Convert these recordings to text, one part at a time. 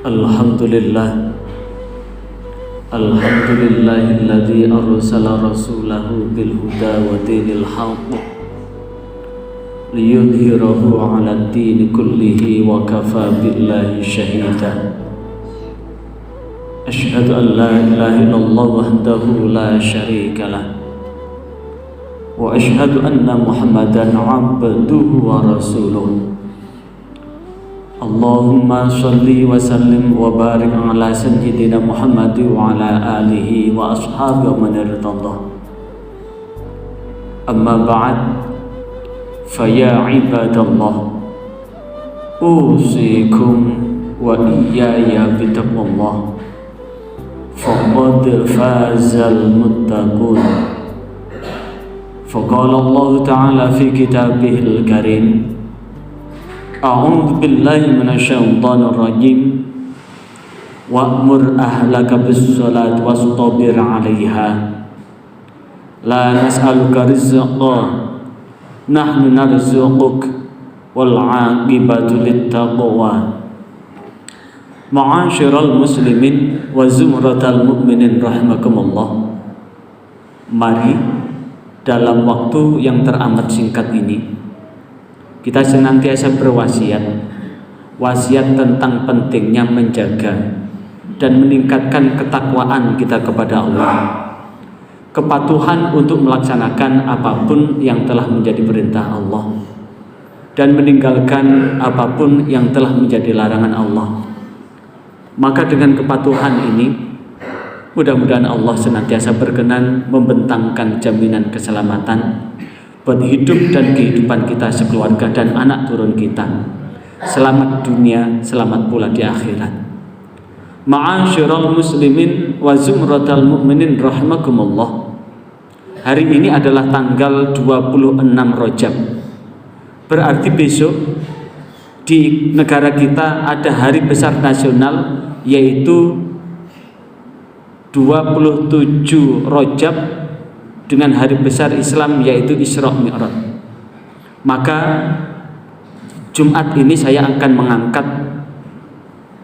Alhamdulillah, alhamdulillahilladzi arsala rasulahu bil huda wa dinil haqq liyudhhirahu 'alad dini kullihi wa kafa billahi shahida. Asyhadu an la ilaha illallah wahdahu la syarika lah wa asyhadu anna Muhammadan 'abduhu wa rasuluh. Allahumma sholli wa sallim wa barik ala sayyidina Muhammad wa ala alihi wa ashabihi wa man irtadah. Amma ba'd, fa ya ibadallah, usikum wa iyaya bitaqwallah, faqad fazal muttaqun. Faqala Allah ta'ala fi kitabihil karim, A'udzu billahi minasyaitonir rajim. Wa'mur ahlaka bis-shalati wastabir 'alaiha. La nas'aluka rizqan, nahnu narzuquk wal 'aqibatu lit-taqwa. Ma'asyiral muslimin wa zumratal mu'minin rahimakumullah. Mari dalam waktu yang teramat singkat ini kita senantiasa berwasiat, wasiat tentang pentingnya menjaga dan meningkatkan ketakwaan kita kepada Allah, kepatuhan untuk melaksanakan apapun yang telah menjadi perintah Allah, dan meninggalkan apapun yang telah menjadi larangan Allah. Maka dengan kepatuhan ini, mudah-mudahan Allah senantiasa berkenan membentangkan jaminan keselamatan buat hidup dan kehidupan kita sekeluarga dan anak turun kita. Selamat dunia, selamat pula di akhirat. Ma'asyiral muslimin wa zumratal mu'minin rahimakumullah. Hari ini adalah tanggal 26 Rajab. Berarti besok di negara kita ada hari besar nasional, yaitu 27 Rajab, dengan hari besar Islam yaitu Isra Mi'raj. Maka Jumat ini saya akan mengangkat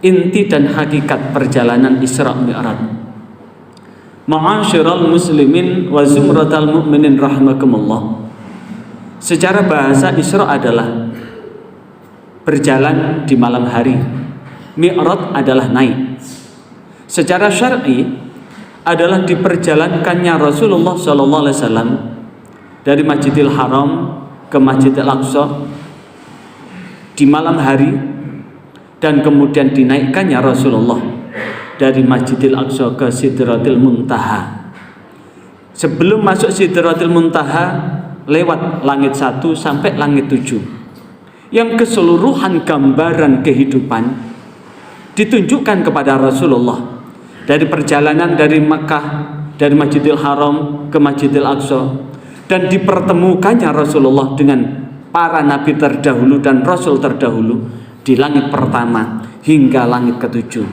inti dan hakikat perjalanan Isra Mi'raj. Ma'asyiral muslimin wa zumratal mu'minin rahimakumullah. Secara bahasa Isra adalah berjalan di malam hari, Mi'raj adalah naik. Secara syar'i adalah diperjalankannya Rasulullah SAW dari Masjidil Haram ke Masjidil Aqsa di malam hari, dan kemudian dinaikkannya Rasulullah dari Masjidil Aqsa ke Sidratil Muntaha. Sebelum masuk Sidratil Muntaha, lewat langit 1 sampai langit 7, yang keseluruhan gambaran kehidupan ditunjukkan kepada Rasulullah. Dari perjalanan dari Makkah, dari Masjidil Haram ke Masjidil Aqsa, dan dipertemukannya Rasulullah dengan para nabi terdahulu dan rasul terdahulu di langit pertama hingga langit ketujuh.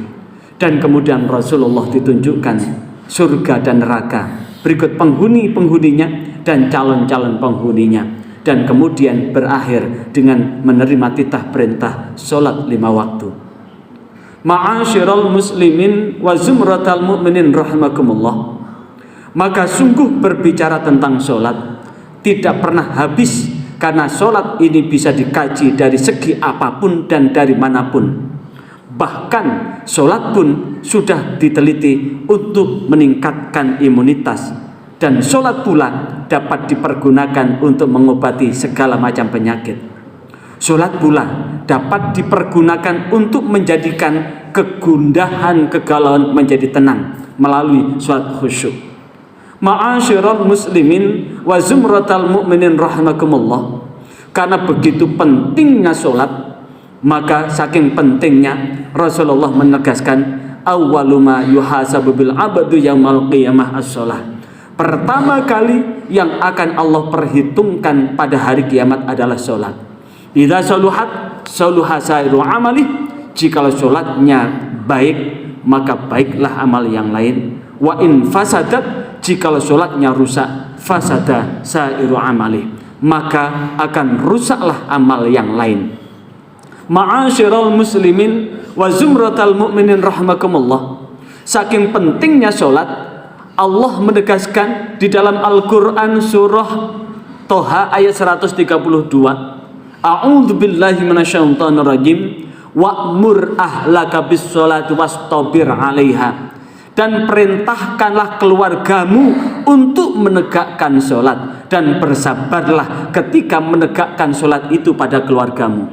Dan kemudian Rasulullah ditunjukkan surga dan neraka, berikut penghuni-penghuninya dan calon-calon penghuninya, dan kemudian berakhir dengan menerima titah perintah sholat 5 waktu. Ma'asyiral muslimin wa zumratal mu'minin rahimakumullah. Maka sungguh berbicara tentang sholat tidak pernah habis, karena sholat ini bisa dikaji dari segi apapun dan dari manapun. Bahkan sholat pun sudah diteliti untuk meningkatkan imunitas, dan sholat pula dapat dipergunakan untuk mengobati segala macam penyakit. Sholat pula dapat dipergunakan untuk menjadikan kegundahan, kegalauan menjadi tenang melalui sholat khusyuk. Ma'asyiral muslimin wa zumratal mu'minin rahimakumullah. Karena begitu pentingnya sholat, maka saking pentingnya Rasulullah menegaskan awwalu ma yuhasabu bil abdu yaumal qiyamah as-shalah. Pertama kali yang akan Allah perhitungkan pada hari kiamat adalah sholat. Idza saluhat saluha sairu amali. Jikalau sholatnya baik, maka baiklah amal yang lain. Wa in fasadat, jikalau sholatnya rusak, fasada sairu amali, maka akan rusaklah amal yang lain. Ma'asyiral muslimin wa zumratal mu'minin rahimakumullah. Saking pentingnya sholat, Allah menegaskan di dalam Al-Quran surah Toha ayat 132, A'udzu billahi minasyaitonir rajim, wa'mur ahlaka bis sholati wastabir 'alaiha. Dan perintahkanlah keluargamu untuk menegakkan sholat, dan bersabarlah ketika menegakkan sholat itu pada keluargamu.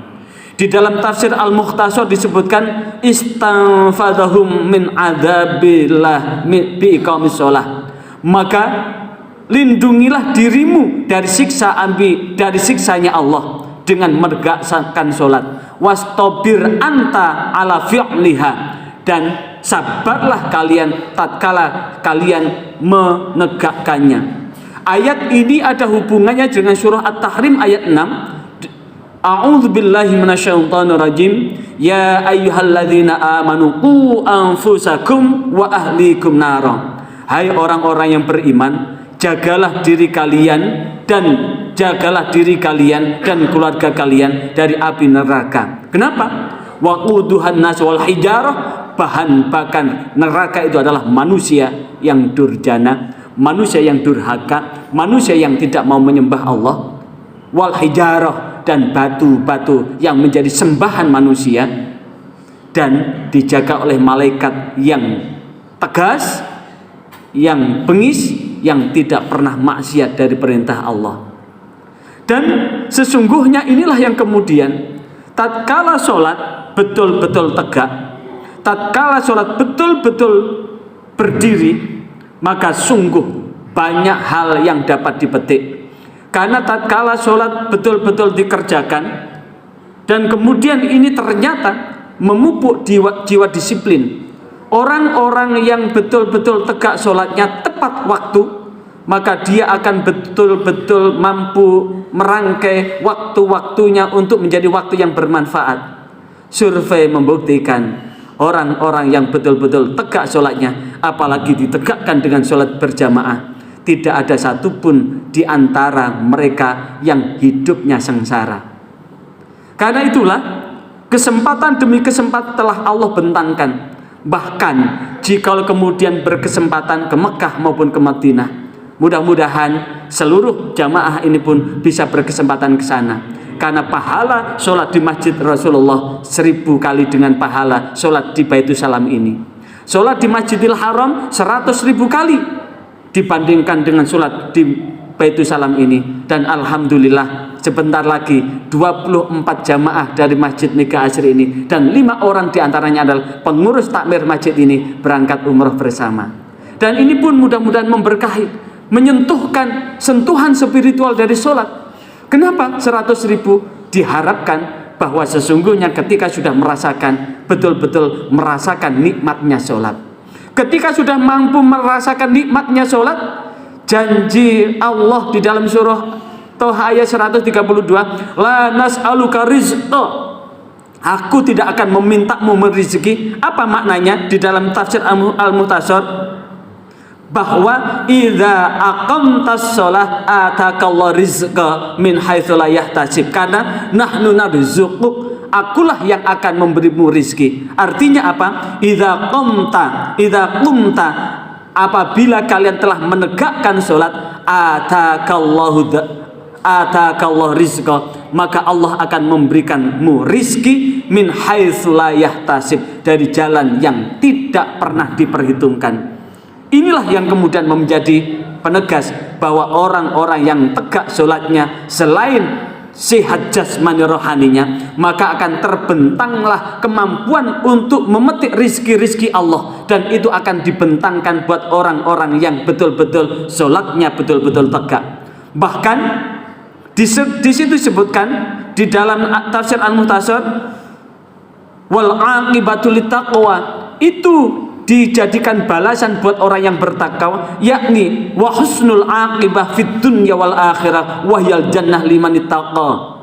Di dalam tafsir Al-Mukhtasar disebutkan istanfadhum min adzabillah bi iqamis sholah. Maka lindungilah dirimu dari siksanya Allah dengan menegakkan sholat. Wastabir anta ala fi'liha, dan sabarlah kalian tatkala kalian menegakkannya. Ayat ini ada hubungannya dengan surah At-Tahrim ayat 6. A'udzu billahi minasyaitonir rajim. Ya ayyuhalladzina amanu qu anfusakum wa ahlikum nara. Hai orang-orang yang beriman, jagalah diri kalian dan keluarga kalian dari api neraka. Kenapa? Waquduhan nas wal hijarah. Bahan bakar neraka itu adalah manusia yang durjana, manusia yang durhaka, manusia yang tidak mau menyembah Allah. Wal hijarah, dan batu-batu yang menjadi sembahan manusia, dan dijaga oleh malaikat yang tegas, yang bengis, yang tidak pernah maksiat dari perintah Allah. Dan sesungguhnya inilah yang kemudian tatkala sholat betul-betul tegak, tatkala sholat betul-betul berdiri, maka sungguh banyak hal yang dapat dipetik. Karena tatkala sholat betul-betul dikerjakan, dan kemudian ini ternyata memupuk jiwa disiplin. Orang-orang yang betul-betul tegak sholatnya tepat waktu, maka dia akan betul-betul mampu merangkai waktu-waktunya untuk menjadi waktu yang bermanfaat. Survei membuktikan orang-orang yang betul-betul tegak sholatnya, apalagi ditegakkan dengan sholat berjamaah, tidak ada satupun di antara mereka yang hidupnya sengsara. Karena itulah kesempatan demi kesempatan telah Allah bentangkan. Bahkan jika kemudian berkesempatan ke Mekah maupun ke Madinah, mudah-mudahan seluruh jamaah ini pun bisa berkesempatan ke sana. Karena pahala sholat di masjid Rasulullah 1000 kali dengan pahala sholat di Baitulsalam ini. Sholat di Masjidil Haram 100.000 kali dibandingkan dengan sholat di Baitulsalam ini. Dan alhamdulillah sebentar lagi 24 jamaah dari Masjid Mega Asri ini, dan 5 orang diantaranya adalah pengurus takmir masjid ini, berangkat umroh bersama. Dan ini pun mudah-mudahan memberkahi, menyentuhkan sentuhan spiritual dari sholat. Kenapa 100.000? Diharapkan bahwa sesungguhnya ketika sudah merasakan, betul-betul merasakan nikmatnya sholat, ketika sudah mampu merasakan nikmatnya sholat, janji Allah di dalam surah Toha ayat 132, la nas'aluka rizqa, aku tidak akan memintamu rezeki. Apa maknanya di dalam tafsir Al-Mukhtasar? Bahwa idza aqamtas shalah atakallahu rizqa min haitsu la yahtasib, karena nahnu narzuquk, akulah yang akan memberimu rizki. Artinya apa? Idza qumta, apabila kalian telah menegakkan sholat, atakallahu rizqa, maka Allah akan memberikanmu rizki min haitsu la yahtasib, dari jalan yang tidak pernah diperhitungkan. Inilah yang kemudian menjadi penegas bahwa orang-orang yang tegak sholatnya selain sehat jasmani rohaninya, maka akan terbentanglah kemampuan untuk memetik rizki-rizki Allah, dan itu akan dibentangkan buat orang-orang yang betul-betul sholatnya betul-betul tegak. Bahkan di situ disebutkan di dalam tafsir Al-Mukhtasar, wal aqibatu littaqwa, itu dijadikan balasan buat orang yang bertakwa, yakni wa husnul aqibah fid dunya wal akhirah wa hiyal jannah liman ittaqa.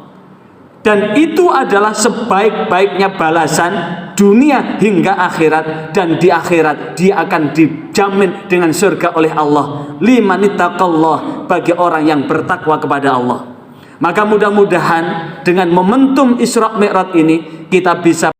Dan itu adalah sebaik-baiknya balasan dunia hingga akhirat, dan di akhirat dia akan dijamin dengan surga oleh Allah, liman ittaqallah, bagi orang yang bertakwa kepada Allah. Maka mudah-mudahan dengan momentum Isra Mi'raj ini kita bisa